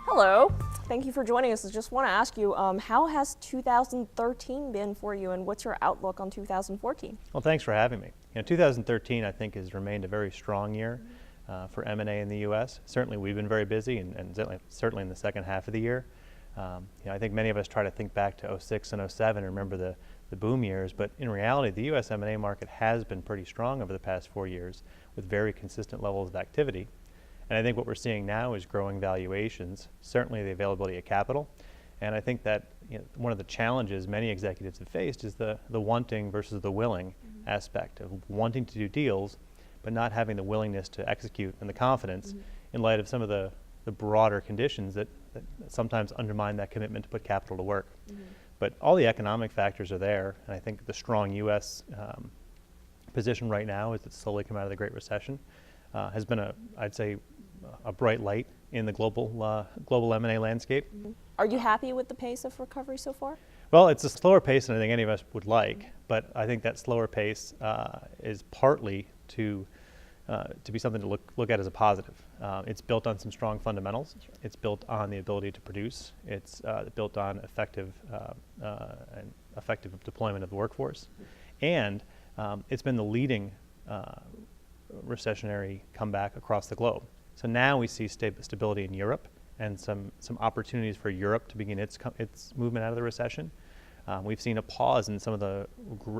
Hello. Thank you for joining us. I just want to ask you, how has 2013 been for you, and what's your outlook on 2014? Well, thanks for having me. 2013, I think, has remained a very strong year for M&A in the U.S. Certainly, we've been very busy, and certainly in the second half of the year. I think many of us try to think back to 06 and 07 and remember the boom years, but in reality, the U.S. M&A market has been pretty strong over the past 4 years with very consistent levels of activity. And I think what we're seeing now is growing valuations, certainly the availability of capital. And I think that one of the challenges many executives have faced is the wanting versus the willing aspect of wanting to do deals, but not having the willingness to execute and the confidence in light of some of the broader conditions that sometimes undermine that commitment to put capital to work. But all the economic factors are there, and I think the strong U.S. Position right now as it's slowly come out of the Great Recession has been I'd say, a bright light in the global M&A landscape. Are you happy with the pace of recovery so far? Well, it's a slower pace than I think any of us would like, but I think that slower pace is partly to be something to look at as a positive. It's built on some strong fundamentals. Sure. It's built on the ability to produce. It's built on effective deployment of the workforce, and it's been the leading recessionary comeback across the globe. So now we see stability in Europe and some opportunities for Europe to begin its movement out of the recession. We've seen a pause in some of the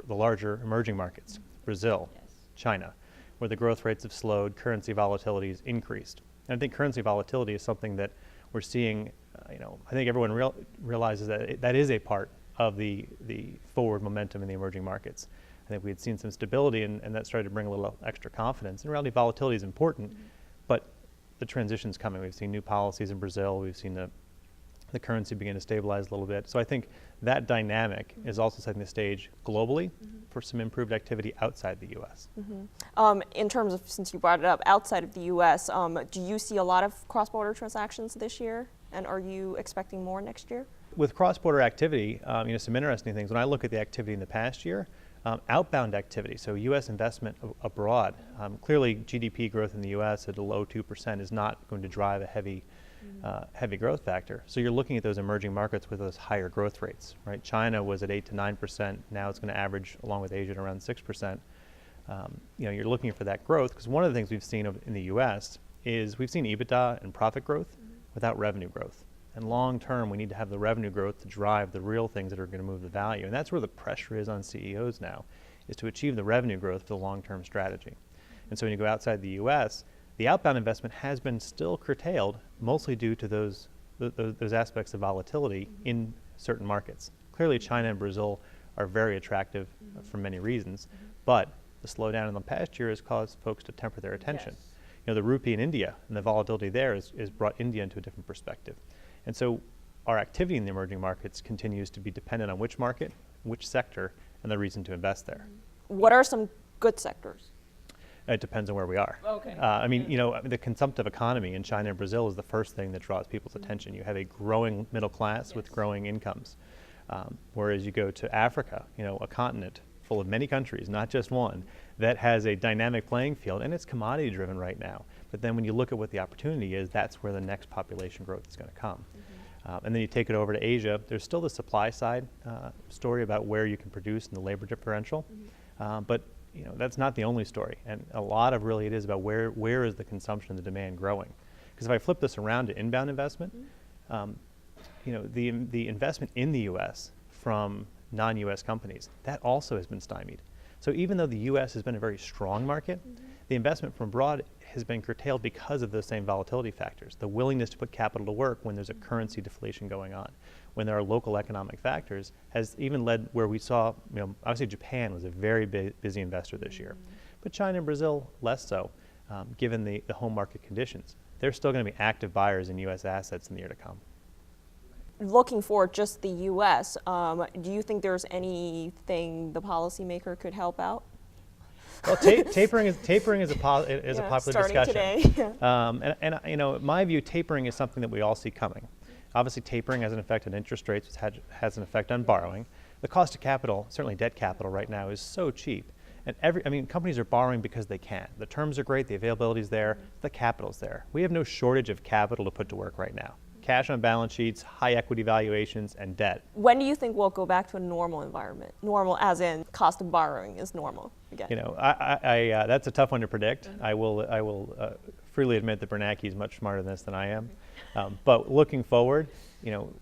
larger emerging markets, Brazil, China, where the growth rates have slowed, currency volatility has increased. And I think currency volatility is something that we're seeing, I think everyone realizes that that is a part of the forward momentum in the emerging markets. I think we had seen some stability and that started to bring a little extra confidence. In reality, volatility is important, but the transition's coming. We've seen new policies in Brazil. We've seen the currency begin to stabilize a little bit. So I think that dynamic is also setting the stage globally for some improved activity outside the U.S. In terms of, since you brought it up, outside of the U.S., do you see a lot of cross-border transactions this year? And are you expecting more next year? With cross-border activity, some interesting things. When I look at the activity in the past year, outbound activity, so U.S. investment abroad, clearly GDP growth in the U.S. at a low 2% is not going to drive a heavy growth factor. So you're looking at those emerging markets with those higher growth rates, right? China was at 8 to 9%. Now it's going to average, along with Asia, at around 6%. You're looking for that growth because one of the things we've seen in the U.S. is we've seen EBITDA and profit growth without revenue growth. And long term, we need to have the revenue growth to drive the real things that are going to move the value. And that's where the pressure is on CEOs now, is to achieve the revenue growth for the long-term strategy. And so when you go outside the U.S., the outbound investment has been still curtailed, mostly due to those aspects of volatility in certain markets. Clearly, China and Brazil are very attractive for many reasons, but the slowdown in the past year has caused folks to temper their attention. The rupee in India and the volatility there has brought India into a different perspective. And so our activity in the emerging markets continues to be dependent on which market, which sector, and the reason to invest there. What are some good sectors? It depends on where we are. Okay. The consumptive economy in China and Brazil is the first thing that draws people's attention. You have a growing middle class with growing incomes. Whereas you go to Africa, a continent full of many countries, not just one, that has a dynamic playing field, and it's commodity driven right now. But then when you look at what the opportunity is, that's where the next population growth is going to come. And then you take it over to Asia, there's still the supply side story about where you can produce and the labor differential. But that's not the only story. And a lot of really it is about where is the consumption and the demand growing. Because if I flip this around to inbound investment, the investment in the U.S. from non-U.S. companies, that also has been stymied. So even though the U.S. has been a very strong market, the investment from abroad has been curtailed because of those same volatility factors. The willingness to put capital to work when there's a currency deflation going on, when there are local economic factors, has even led where we saw, obviously Japan was a very busy investor this year, but China and Brazil less so, given the home market conditions. They're still going to be active buyers in U.S. assets in the year to come. Looking for just the U.S., do you think there's anything the policymaker could help out? Well, tapering is a popular starting discussion. Today. And in my view, tapering is something that we all see coming. Obviously, tapering has an effect on interest rates, which has an effect on borrowing. the cost of capital, certainly debt capital right now, is so cheap. And companies are borrowing because they can. The terms are great, the availability is there, the capital's there. We have no shortage of capital to put to work right now. Cash on balance sheets, high equity valuations, and debt. When do you think we'll go back to a normal environment? Normal as in cost of borrowing is normal again. You know, that's a tough one to predict. I will freely admit that Bernanke is much smarter than this than I am. But looking forward, you know,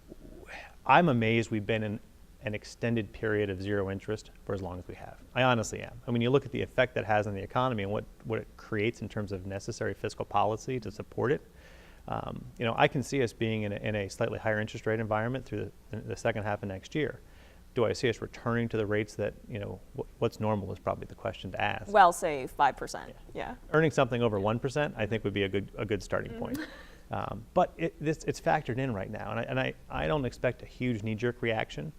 I'm amazed we've been in an extended period of zero interest for as long as we have. I honestly am. I mean, you look at the effect that has on the economy and what it creates in terms of necessary fiscal policy to support it. You know, I can see us being in a slightly higher interest rate environment through the second half of next year. Do I see us returning to the rates that, you know, what's normal is probably the question to ask. Well, say 5%, yeah. Earning something over 1%, I think would be a good starting point. But it's factored in right now, and I don't expect a huge knee-jerk reaction.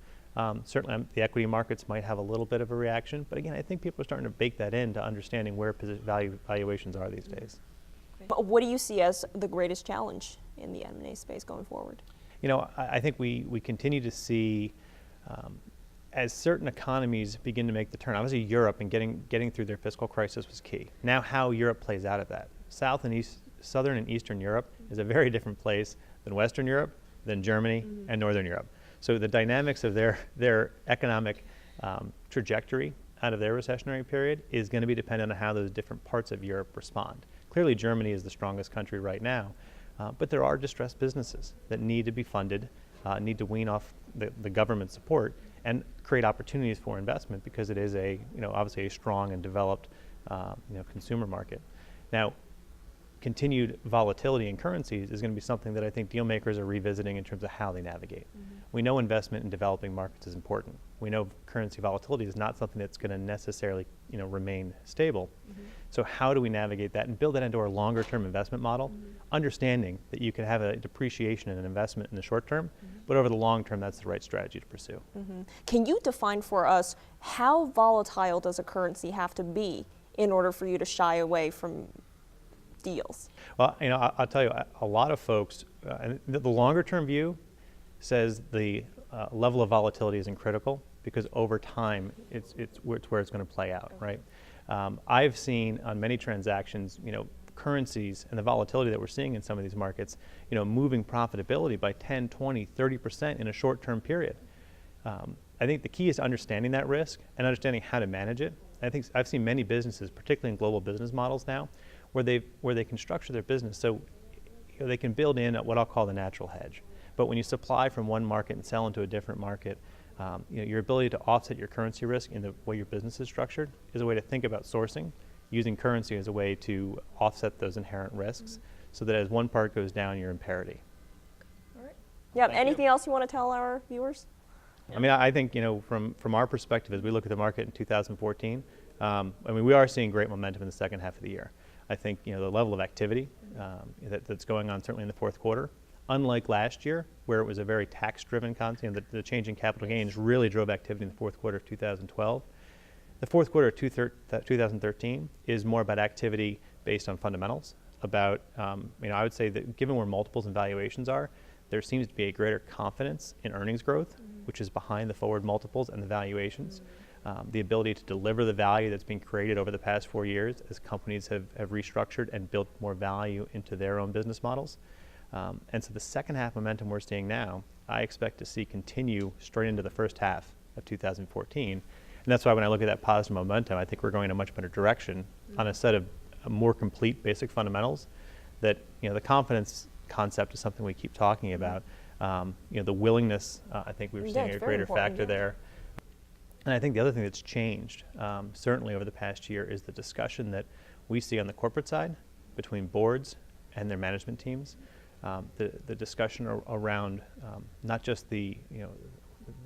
Certainly the equity markets might have a little bit of a reaction, but again, I think people are starting to bake that into understanding where valuations are these days. But what do you see as the greatest challenge in the M&A space going forward? You know, I think we continue to see, as certain economies begin to make the turn, obviously Europe and getting through their fiscal crisis was key. Now how Europe plays out of that. Southern and Eastern Europe is a very different place than Western Europe, than Germany, and Northern Europe. So the dynamics of their economic trajectory out of their recessionary period is going to be dependent on how those different parts of Europe respond. Clearly Germany is the strongest country right now, but there are distressed businesses that need to be funded, need to wean off the government support and create opportunities for investment because it is obviously a strong and developed consumer market. Now, continued volatility in currencies is going to be something that I think deal makers are revisiting in terms of how they navigate. We know investment in developing markets is important. We know currency volatility is not something that's going to necessarily remain stable. So how do we navigate that and build that into our longer term investment model, understanding that you can have a depreciation in an investment in the short term, but over the long term that's the right strategy to pursue. Can you define for us how volatile does a currency have to be in order for you to shy away from deals? Well, I'll tell you, a lot of folks, and the longer term view says the level of volatility isn't critical because over time it's where it's going to play out, right? I've seen on many transactions, currencies and the volatility that we're seeing in some of these markets, moving profitability by 10, 20, 30% in a short-term period. I think the key is understanding that risk and understanding how to manage it. I think I've seen many businesses, particularly in global business models now, where they can structure their business so they can build in what I'll call the natural hedge. But when you supply from one market and sell into a different market, your ability to offset your currency risk in the way your business is structured is a way to think about sourcing, using currency as a way to offset those inherent risks, so that as one part goes down, you're in parity. All right. Yeah. Anything else you want to tell our viewers? I mean, I think from our perspective, as we look at the market in 2014, we are seeing great momentum in the second half of the year. I think the level of activity that's going on certainly in the fourth quarter, unlike last year where it was a very tax-driven concept, the change in capital gains really drove activity in the fourth quarter of 2012. The fourth quarter of 2013 is more about activity based on fundamentals. About I would say that given where multiples and valuations are, there seems to be a greater confidence in earnings growth, which is behind the forward multiples and the valuations. The ability to deliver the value that's been created over the past 4 years as companies have restructured and built more value into their own business models. And so the second half momentum we're seeing now, I expect to see continue straight into the first half of 2014. And that's why when I look at that positive momentum, I think we're going in a much better direction on a set of more complete basic fundamentals that, the confidence concept is something we keep talking about. The willingness, I think we were seeing a greater factor there. And I think the other thing that's changed, certainly over the past year, is the discussion that we see on the corporate side between boards and their management teams. The discussion around not just the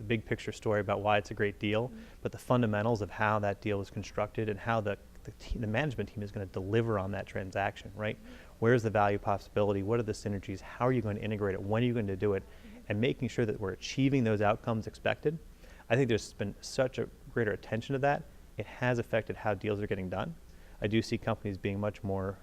big picture story about why it's a great deal, but the fundamentals of how that deal is constructed and how the management team is going to deliver on that transaction, right? Where's the value possibility? What are the synergies? How are you going to integrate it? When are you going to do it? And making sure that we're achieving those outcomes expected. I think there's been such a greater attention to that. It has affected how deals are getting done. I do see companies being much more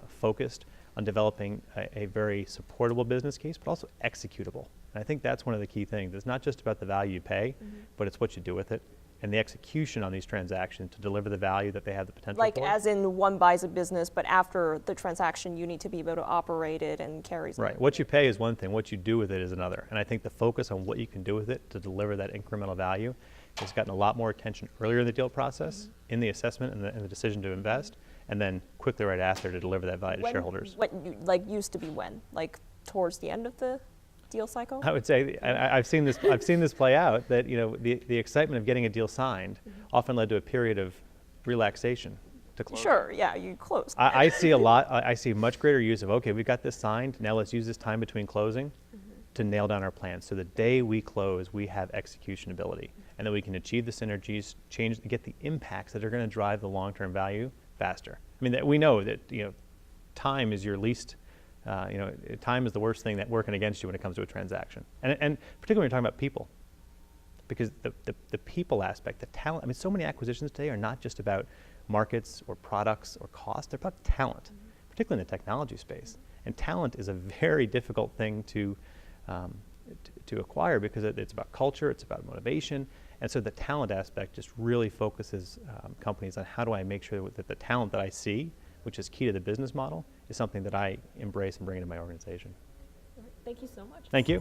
focused on developing a very supportable business case, but also executable. And I think that's one of the key things. It's not just about the value you pay, but it's what you do with it and the execution on these transactions to deliver the value that they have the potential Like for. as in one buys a business, but after the transaction, you need to be able to operate it and carry something. Right. What you pay is one thing. What you do with it is another. And I think the focus on what you can do with it to deliver that incremental value has gotten a lot more attention earlier in the deal process, in the assessment and the decision to invest, and then quickly right after to deliver that value to shareholders. What used to be when? Like towards the end of the deal cycle? I would say, and I've seen this play out, that the excitement of getting a deal signed often led to a period of relaxation to close. Sure, yeah, you close. I see I see much greater use of, okay, we've got this signed, now let's use this time between closing to nail down our plans. So the day we close, we have execution ability, and then we can achieve the synergies, get the impacts that are going to drive the long-term value faster. I mean, we know that time is your least, time is the worst thing that working against you when it comes to a transaction, and particularly when you're talking about people, because the people aspect, the talent. I mean, so many acquisitions today are not just about markets or products or cost; they're about talent, particularly in the technology space. And talent is a very difficult thing to acquire because it's about culture, it's about motivation, and so the talent aspect just really focuses companies on how do I make sure that the talent that I see, which is key to the business model, is something that I embrace and bring into my organization. Thank you so much. Thank you.